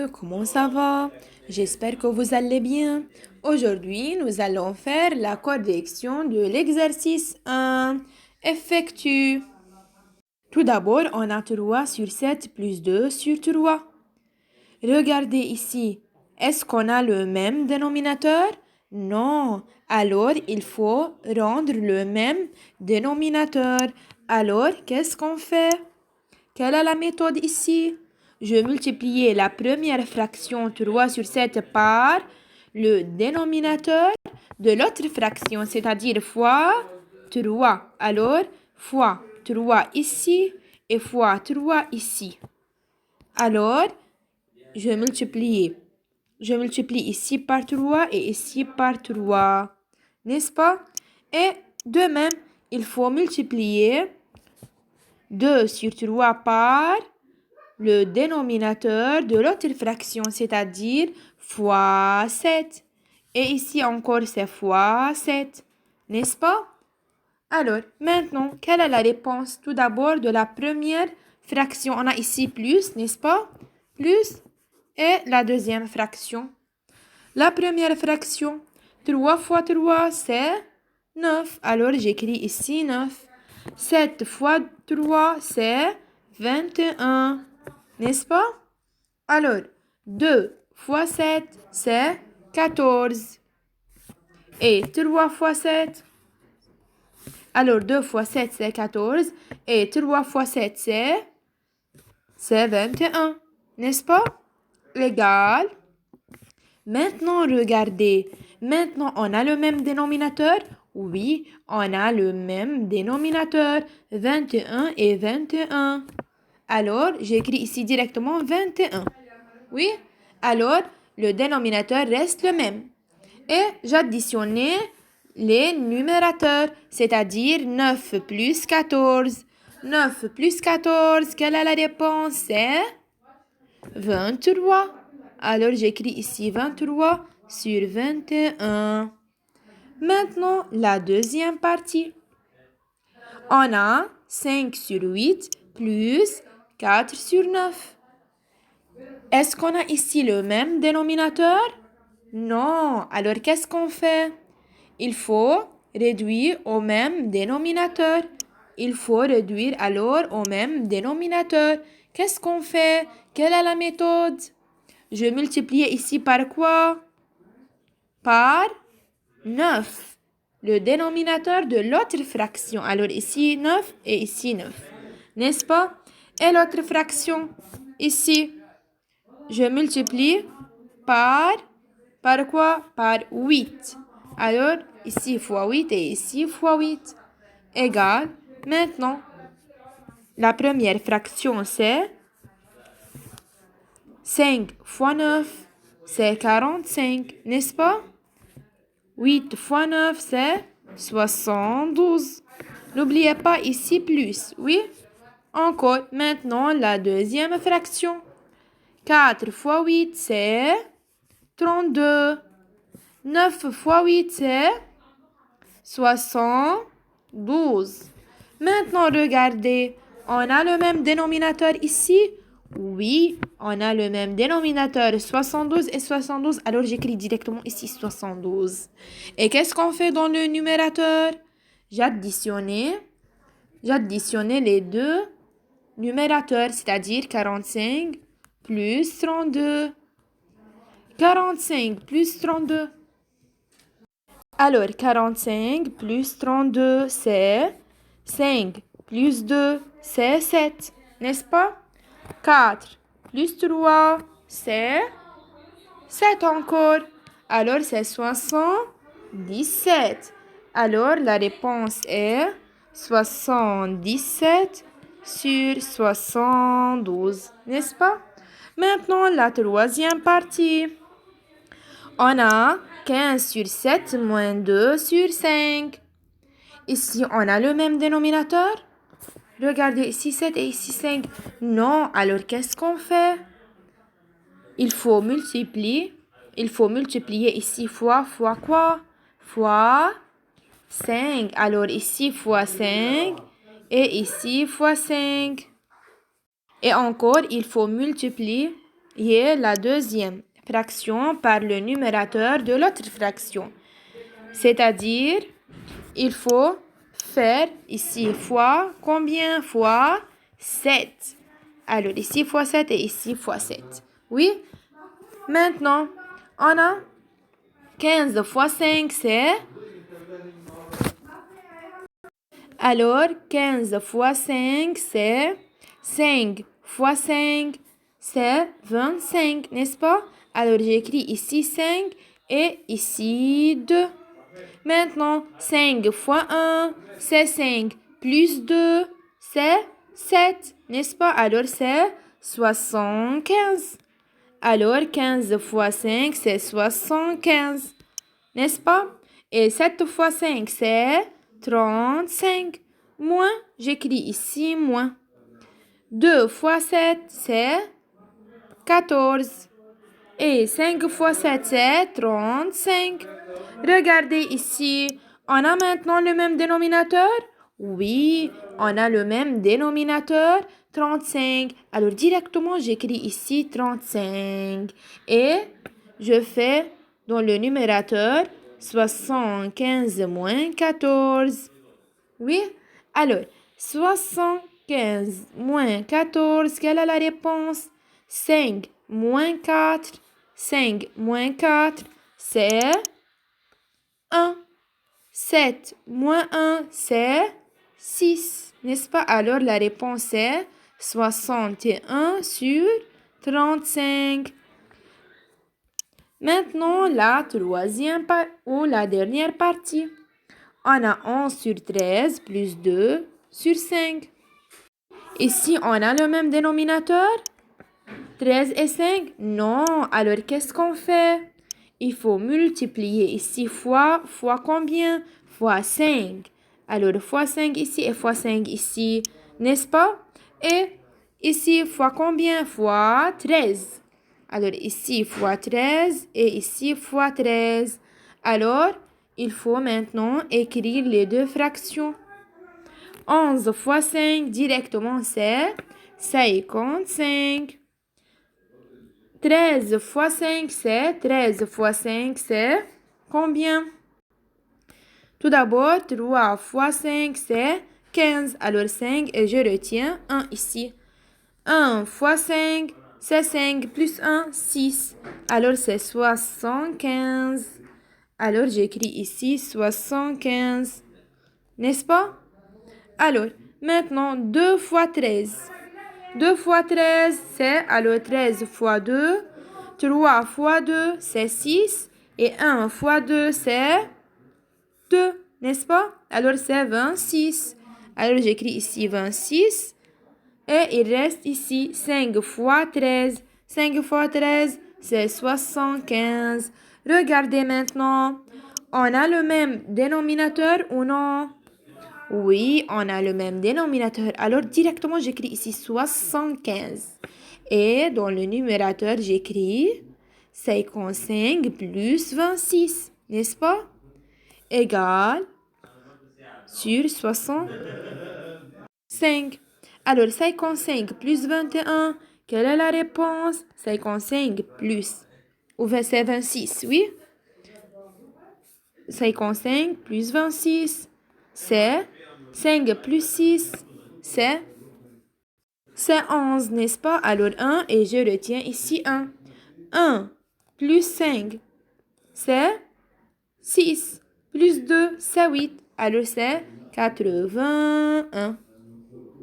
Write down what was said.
messieurs, comment ça va? J'espère que vous allez bien. Aujourd'hui, nous allons faire la correction de l'exercice 1. Effectue. Tout d'abord, on a 3 sur 7 plus 2 sur 3. Regardez ici. Est-ce qu'on a le même dénominateur? Non. Alors, il faut rendre le même dénominateur. Alors, qu'est-ce qu'on fait? Quelle est la méthode ici? Je multiplie la première fraction 3 sur 7 par le dénominateur de l'autre fraction, c'est-à-dire fois 3. Alors, fois 3 ici et fois 3 ici. Alors, je multiplie ici par 3 et ici par 3. N'est-ce pas? Et de même, il faut multiplier 2 sur 3 par le dénominateur de l'autre fraction, c'est-à-dire fois 7. Et ici encore, c'est fois 7. N'est-ce pas? Alors, maintenant, quelle est la réponse? Tout d'abord, de la première fraction, on a ici plus, n'est-ce pas? Plus. Et la deuxième fraction. La première fraction, 3 fois 3, c'est 9. Alors, j'écris ici 9. 7 fois 3, c'est 21. N'est-ce pas? Alors, 2 fois 7, c'est 14. Et 3 fois 7. Alors, 2 fois 7, c'est 14. Et 3 fois 7, c'est 21. N'est-ce pas? Égal. Maintenant, regardez. Maintenant, on a le même dénominateur? Oui, on a le même dénominateur. 21 et 21. Alors, j'écris ici directement 21. Oui? Alors, le dénominateur reste le même. Et j'additionnais les numérateurs, c'est-à-dire 9 plus 14. 9 plus 14, quelle est la réponse? C'est 23. Alors, j'écris ici 23 sur 21. Maintenant, la deuxième partie. On a 5 sur 8 plus 4 sur 9. Est-ce qu'on a ici le même dénominateur? Non. Alors, qu'est-ce qu'on fait? Il faut réduire au même dénominateur. Il faut réduire alors au même dénominateur. Qu'est-ce qu'on fait? Quelle est la méthode? Je multiplie ici par quoi? Par 9. Le dénominateur de l'autre fraction. Alors ici 9 et ici 9. N'est-ce pas? Et l'autre fraction ici. Je multiplie par quoi? Par 8. Alors, ici fois 8 et ici fois 8. Égal. Maintenant, la première fraction, c'est 5 fois 9, c'est 45, n'est-ce pas? 8 fois 9, c'est 72. N'oubliez pas ici plus, oui? Encore, maintenant, la deuxième fraction. 4 fois 8, c'est 32. 9 fois 8, c'est 72. Maintenant, regardez, on a le même dénominateur ici? Oui, on a le même dénominateur, 72 et 72. Alors, j'écris directement ici 72. Et qu'est-ce qu'on fait dans le numérateur? J'additionnais les deux numérateurs, c'est-à-dire 45 plus 32. 45 plus 32. Alors, 45 plus 32, c'est 5 plus 2, c'est 7, n'est-ce pas? 4 plus 3, c'est 7 encore. Alors, c'est 77. Alors, la réponse est 77 sur 72, n'est-ce pas? Maintenant, la troisième partie. On a 15 sur 7 moins 2 sur 5. Ici, on a le même dénominateur. Regardez, ici 7 et ici 5. Non, alors qu'est-ce qu'on fait? Il faut multiplier ici fois quoi? Fois 5. Alors ici fois 5 et ici fois 5. Et encore, il faut multiplier multiplier la deuxième fraction par le numérateur de l'autre fraction. C'est-à-dire, il faut faire ici fois combien fois 7. Alors ici fois 7 et ici fois 7. Oui? Maintenant, on a 15 fois 5, c'est... Alors, 15 fois 5, c'est 5 fois 5, c'est 25, n'est-ce pas? Alors, j'écris ici 5 et ici 2. Maintenant, 5 fois 1, c'est 5 plus 2, c'est 7, n'est-ce pas? Alors, c'est 75. Alors, 15 fois 5, c'est 75, n'est-ce pas? Et 7 fois 5, c'est 35. Moins, j'écris ici moins. 2 fois 7, c'est 14. Et 5 fois 7, c'est 35. Regardez ici, on a maintenant le même dénominateur? Oui, on a le même dénominateur, 35. Alors directement, j'écris ici 35. Et je fais dans le numérateur 75 moins 14. Oui, alors 75 moins 14, quelle est la réponse? 5 moins 4. 5 moins 4, c'est 1. 7 moins 1, c'est 6. N'est-ce pas? Alors la réponse est 61 sur 35. Maintenant, la troisième ou la dernière partie. On a 11 sur 13 plus 2 sur 5. Ici, on a le même dénominateur? 13 et 5? Non. Alors, qu'est-ce qu'on fait? Il faut multiplier ici fois combien? Fois 5. Alors, fois 5 ici et fois 5 ici, n'est-ce pas? Et ici, fois combien? Fois 13. Alors, ici, fois 13 et ici, fois 13. Alors, il faut maintenant écrire les deux fractions. 11 fois 5, directement, c'est 55. 13 fois 5, c'est 13 fois 5, c'est combien? Tout d'abord, 3 fois 5, c'est 15. Alors 5 et je retiens 1 ici. 1 fois 5, c'est 5 plus 1, 6. Alors c'est 75. Alors j'écris ici 75. N'est-ce pas? Alors, maintenant 2 fois 13. 2 fois 13, c'est alors 13 fois 2. 3 fois 2, c'est 6. Et 1 fois 2, c'est 2. N'est-ce pas? Alors c'est 26. Alors j'écris ici 26. Et il reste ici 5 fois 13. 5 fois 13, c'est 75. Regardez maintenant. On a le même dénominateur ou non? Oui, on a le même dénominateur. Alors, directement, j'écris ici 75. Et dans le numérateur, j'écris 55 plus 26. N'est-ce pas? Égal sur 65. Alors, 55 plus 21, quelle est la réponse? 55 plus. Ou c'est 26, oui? 55 plus 26, c'est 5 plus 6, c'est 11, n'est-ce pas? Alors 1 et je retiens ici 1. 1 plus 5, c'est 6. Plus 2, c'est 8. Alors c'est 81.